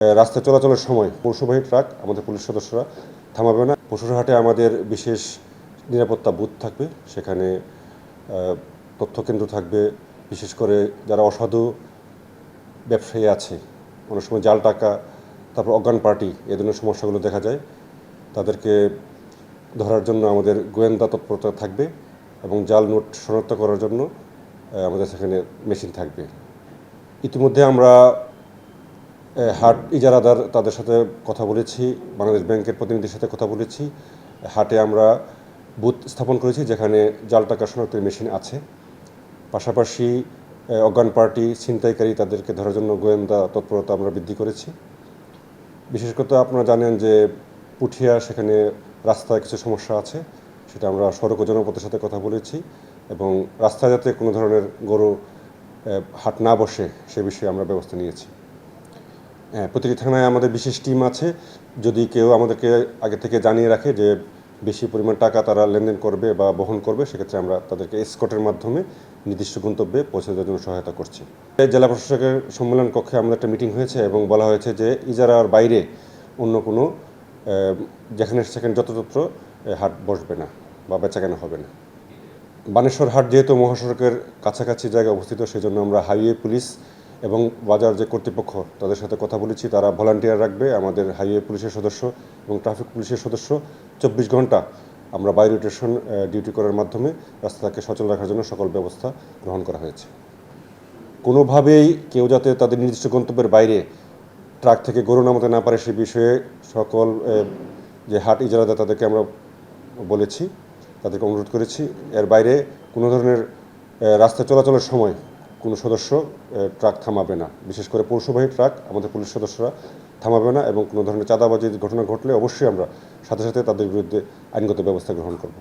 রাস্তায় চলাচলের সময় পশুবাহী ট্রাক আমাদের পুলিশ সদস্যরা থামাবে না। পশুরহাটে আমাদের বিশেষ নিরাপত্তা বুথ থাকবে, সেখানে তথ্য কেন্দ্র থাকবে। বিশেষ করে যারা অসাধু ব্যবসায়ী আছে, অনেক সময় জাল টাকা, তারপর অজ্ঞান পার্টি, এ ধরনের সমস্যাগুলো দেখা যায়, তাদেরকে ধরার জন্য আমাদের গোয়েন্দা তৎপরতা থাকবে এবং জাল নোট শনাক্ত করার জন্য আমাদের সেখানে মেশিন থাকবে। ইতিমধ্যে আমরা হাট ইজারাদার তাদের সাথে কথা বলেছি, বাংলাদেশ ব্যাংকের প্রতিনিধির সাথে কথা বলেছি। হাটে আমরা বুথ স্থাপন করেছি যেখানে জাল টাকা শনাক্তের মেশিন আছে। পাশাপাশি অজ্ঞান পার্টি, ছিনতাইকারী, তাদেরকে ধরার জন্য গোয়েন্দা তৎপরতা আমরা বৃদ্ধি করেছি। বিশেষ করে আপনারা জানেন যে পুঠিয়া, সেখানে রাস্তায় কিছু সমস্যা আছে, সেটা আমরা সড়ক ও জনপথের সাথে কথা বলেছি এবং রাস্তায় যাতে কোনো ধরনের গরু হাট না বসে সে বিষয়ে আমরা ব্যবস্থা নিয়েছি। প্রতিটি থানায় আমাদের বিশেষ টিম আছে। যদি কেউ আমাদেরকে আগে থেকে জানিয়ে রাখে যে বেশি পরিমাণ টাকা তারা লেনদেন করবে বা বহন করবে, সেক্ষেত্রে আমরা তাদেরকে এসকর্টের মাধ্যমে নির্দিষ্ট গন্তব্যে পৌঁছে দেওয়ার জন্য সহায়তা করছি। জেলা প্রশাসকের সম্মেলন কক্ষে আমাদের একটা মিটিং হয়েছে এবং বলা হয়েছে যে ইজারার বাইরে অন্য কোনো যেখানে সেখানে যত্রতত্র হাট বসবে না বা বেচাকেনা হবে না। বানেশ্বর হাট যেহেতু মহাসড়কের কাছাকাছি জায়গায় অবস্থিত, সেজন্য আমরা হাইওয়ে পুলিশ এবং বাজার যে কর্তৃপক্ষ তাদের সাথে কথা বলেছি, তারা ভলান্টিয়ার রাখবে। আমাদের হাইওয়ে পুলিশের সদস্য এবং ট্রাফিক পুলিশের সদস্য 24 ঘন্টা আমরা বাই রোটেশন ডিউটি করার মাধ্যমে রাস্তাকে সচল রাখার জন্য সকল ব্যবস্থা গ্রহণ করা হয়েছে। কোনোভাবেই কেউ যাতে তাদের নির্দিষ্ট গন্তব্যের বাইরে ট্রাক থেকে গরু নামাতে না পারে সে বিষয়ে সকল যে হাট ইজারাদার তাদেরকে আমরা বলেছি, তাদেরকে অনুরোধ করেছি। এর বাইরে কোনো ধরনের রাস্তায় চলাচলের সময় কোনো সদস্য ট্রাক থামাবে না, বিশেষ করে পশুবাহী ট্রাক আমাদের পুলিশ সদস্যরা থামাবে না এবং কোনো ধরনের চাঁদাবাজির ঘটনা ঘটলে অবশ্যই আমরা সাথে সাথে তাদের বিরুদ্ধে আইনগত ব্যবস্থা গ্রহণ করব।